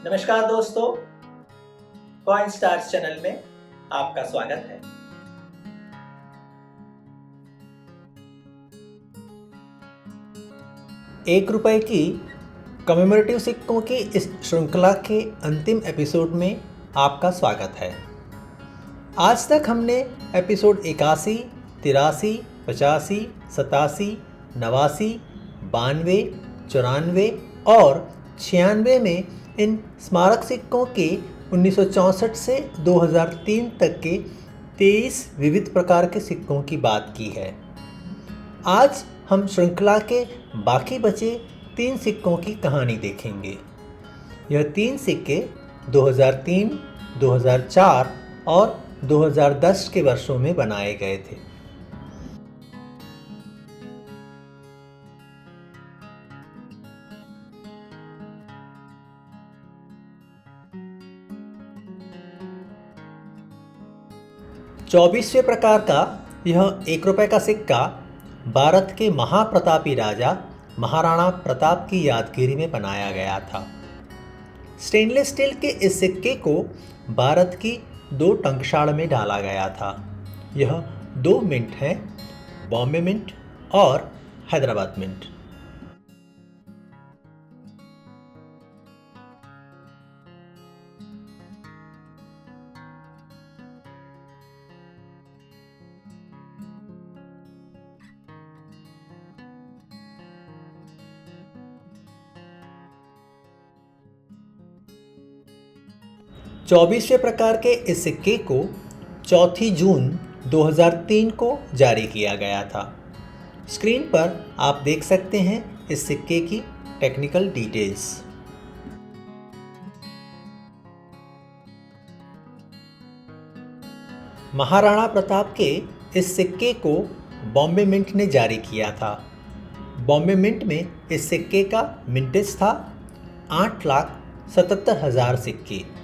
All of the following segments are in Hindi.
नमस्कार दोस्तों, कॉइन स्टार्स चैनल में आपका स्वागत है। ₹1 की कमेमोरेटिव सिक्कों की इस श्रृंखला के अंतिम एपिसोड में आपका स्वागत है। आज तक हमने एपिसोड 81, 83, 85, 87, 89, 92, 94 और 96 में इन स्मारक सिक्कों के 1964 से 2003 तक के 23 विविध प्रकार के सिक्कों की बात की है। आज हम श्रृंखला के बाकी बचे 3 सिक्कों की कहानी देखेंगे। यह 3 सिक्के 2003, 2004 और 2010 के वर्षों में बनाए गए थे। ₹24वें प्रकार का यह ₹1 का सिक्का भारत के महाप्रतापी राजा महाराणा प्रताप की यादगिरी में बनाया गया था। स्टेनलेस स्टील के इस सिक्के को भारत की 2 टंकशाल में डाला गया था। यह 2 मिंट हैं, बॉम्बे मिंट और हैदराबाद मिंट। ₹24वें प्रकार के इस सिक्के को 4 जून 2003 को जारी किया गया था। स्क्रीन पर आप देख सकते हैं इस सिक्के की टेक्निकल डिटेल्स। महाराणा प्रताप के इस सिक्के को बॉम्बे मिंट ने जारी किया था। बॉम्बे मिंट में इस सिक्के का मिंटेज था 8,77,000 सिक्के।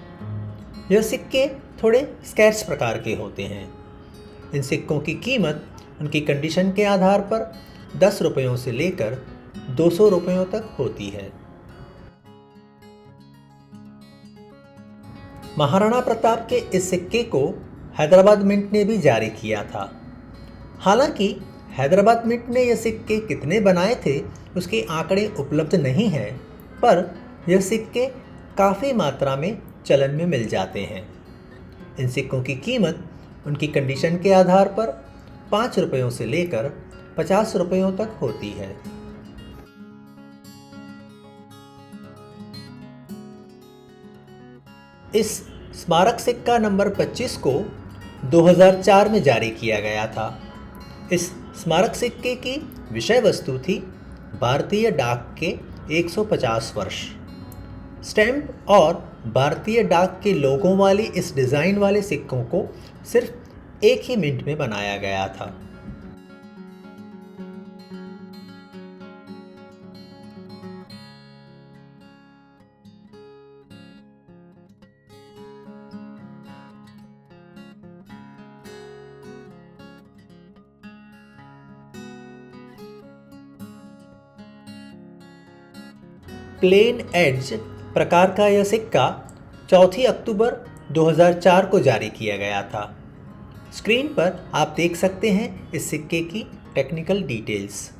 यह सिक्के थोड़े स्कैर्स प्रकार के होते हैं। इन सिक्कों की कीमत उनकी कंडीशन के आधार पर ₹10 से लेकर ₹200 तक होती है। महाराणा प्रताप के इस सिक्के को हैदराबाद मिंट ने भी जारी किया था। हालांकि हैदराबाद मिंट ने यह सिक्के कितने बनाए थे उसके आंकड़े उपलब्ध नहीं हैं, पर यह सिक्के काफ़ी मात्रा में चलन में मिल जाते हैं। इन सिक्कों की कीमत उनकी कंडीशन के आधार पर ₹5 से लेकर ₹50 तक होती है। इस स्मारक सिक्का नंबर 25 को 2004 में जारी किया गया था। इस स्मारक सिक्के की विषय वस्तु थी भारतीय डाक के 150 वर्ष। स्टैम्प और भारतीय डाक के लोगों वाली इस डिज़ाइन वाले सिक्कों को सिर्फ एक ही मिनट में बनाया गया था। प्लेन एड्ज प्रकार का यह सिक्का 4 अक्टूबर 2004 को जारी किया गया था। स्क्रीन पर आप देख सकते हैं इस सिक्के की टेक्निकल डिटेल्स।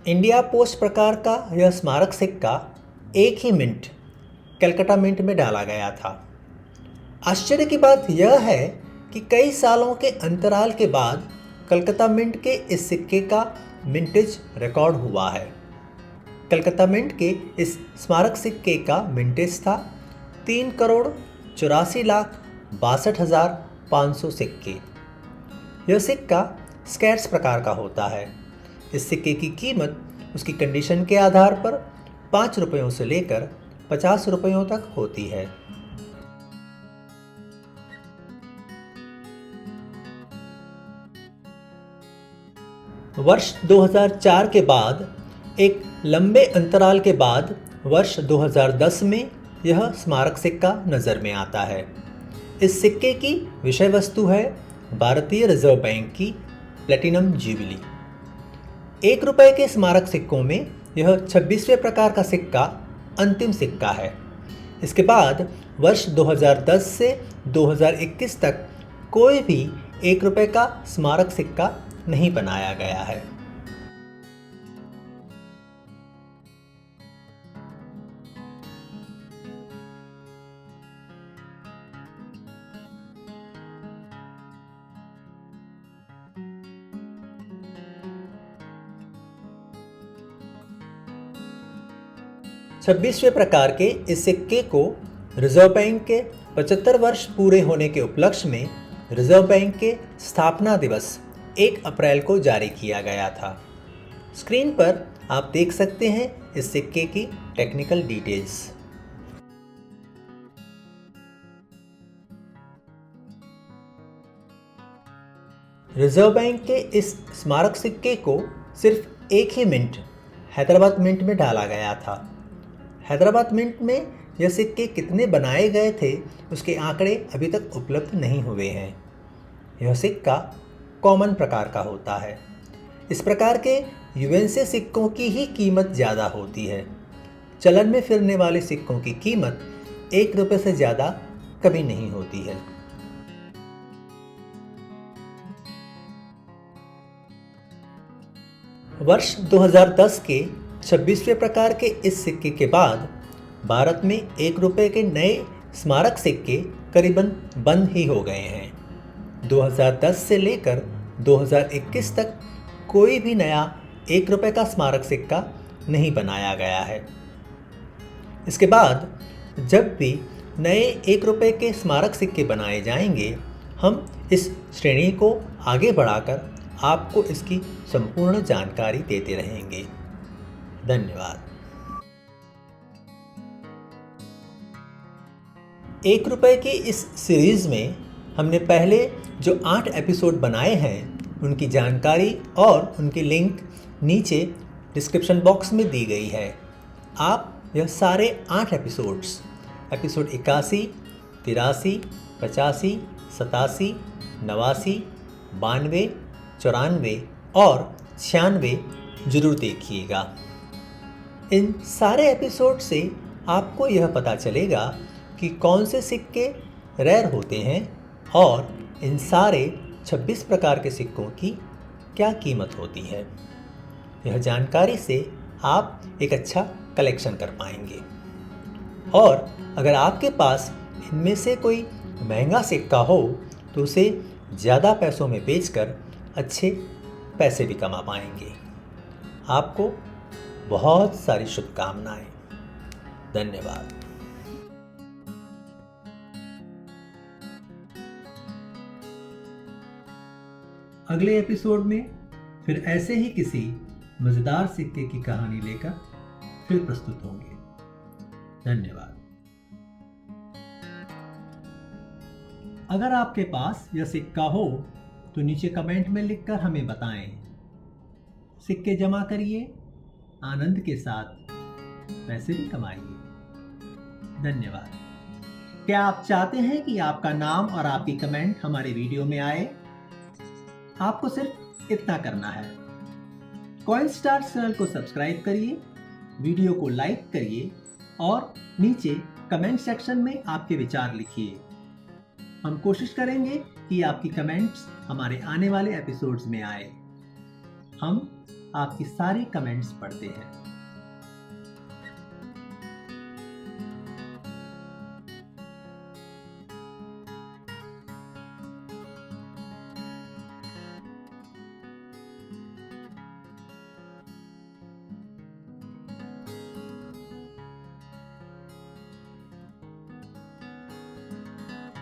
इंडिया पोस्ट प्रकार का यह स्मारक सिक्का एक ही मिंट कलकत्ता मिंट में डाला गया था। आश्चर्य की बात यह है कि कई सालों के अंतराल के बाद कलकत्ता मिंट के इस सिक्के का मिंटेज रिकॉर्ड हुआ है। कलकत्ता मिंट के इस स्मारक सिक्के का मिंटेज था 3,84,62,500 सिक्के। यह सिक्का स्कैर्स प्रकार का होता है। इस सिक्के की कीमत उसकी कंडीशन के आधार पर ₹5 से लेकर ₹50 तक होती है। वर्ष 2004 के बाद एक लंबे अंतराल के बाद वर्ष 2010 में यह स्मारक सिक्का नज़र में आता है। इस सिक्के की विषय वस्तु है भारतीय रिजर्व बैंक की प्लेटिनम जुबली। ₹1 के स्मारक सिक्कों में यह 26वें प्रकार का सिक्का अंतिम सिक्का है। इसके बाद वर्ष 2010 से 2021 तक कोई भी 1 रुपये का स्मारक सिक्का नहीं बनाया गया है। छब्बीसवें प्रकार के इस सिक्के को रिजर्व बैंक के 75 वर्ष पूरे होने के उपलक्ष्य में रिजर्व बैंक के स्थापना दिवस 1 अप्रैल को जारी किया गया था। स्क्रीन पर आप देख सकते हैं इस सिक्के की टेक्निकल डिटेल्स। रिजर्व बैंक के इस स्मारक सिक्के को सिर्फ एक ही मिंट, हैदराबाद मिंट में डाला गया था। हैदराबाद मिंट में यह सिक्के कितने बनाए गए थे उसके आंकड़े अभी तक उपलब्ध नहीं हुए हैं। यह सिक्का कॉमन प्रकार का होता है। इस प्रकार के युएनसी सिक्कों की ही कीमत ज़्यादा होती है। चलन में फिरने वाले सिक्कों की कीमत 1 रुपये से ज़्यादा कभी नहीं होती है। वर्ष 2010 के 26वें प्रकार के इस सिक्के के बाद भारत में 1 रुपये के नए स्मारक सिक्के करीबन बंद ही हो गए हैं। 2010 से लेकर 2021 तक कोई भी नया 1 रुपये का स्मारक सिक्का नहीं बनाया गया है। इसके बाद जब भी नए 1 रुपये के स्मारक सिक्के बनाए जाएंगे, हम इस श्रेणी को आगे बढ़ाकर आपको इसकी संपूर्ण जानकारी देते रहेंगे। धन्यवाद। 1 रुपये की इस सीरीज़ में हमने पहले जो 8 एपिसोड बनाए हैं उनकी जानकारी और उनकी लिंक नीचे डिस्क्रिप्शन बॉक्स में दी गई है। आप यह सारे 8 एपिसोड्स, एपिसोड 81, 83, 85, 87, 89, 92, 94 और 96 जरूर देखिएगा। इन सारे एपिसोड से आपको यह पता चलेगा कि कौन से सिक्के रेयर होते हैं और इन सारे 26 प्रकार के सिक्कों की क्या कीमत होती है। यह जानकारी से आप एक अच्छा कलेक्शन कर पाएंगे। और अगर आपके पास इनमें से कोई महंगा सिक्का हो तो उसे ज़्यादा पैसों में बेचकर अच्छे पैसे भी कमा पाएंगे। आपको बहुत सारी शुभकामनाएं। धन्यवाद। अगले एपिसोड में फिर ऐसे ही किसी मज़ेदार सिक्के की कहानी लेकर फिर प्रस्तुत होंगे। धन्यवाद। अगर आपके पास यह सिक्का हो तो नीचे कमेंट में लिखकर हमें बताएं। सिक्के जमा करिए, आनंद के साथ पैसे भी कमाइए। धन्यवाद। क्या आप चाहते हैं कि आपका नाम और आपकी कमेंट हमारे वीडियो में आए? आपको सिर्फ इतना करना है। कॉइन स्टार्स चैनल को सब्सक्राइब करिए, वीडियो को लाइक करिए और नीचे कमेंट सेक्शन में आपके विचार लिखिए। हम कोशिश करेंगे कि आपकी कमेंट्स हमारे आने वाले एपिसोड्स में आए। हम आपकी सारी कमेंट्स पढ़ते हैं।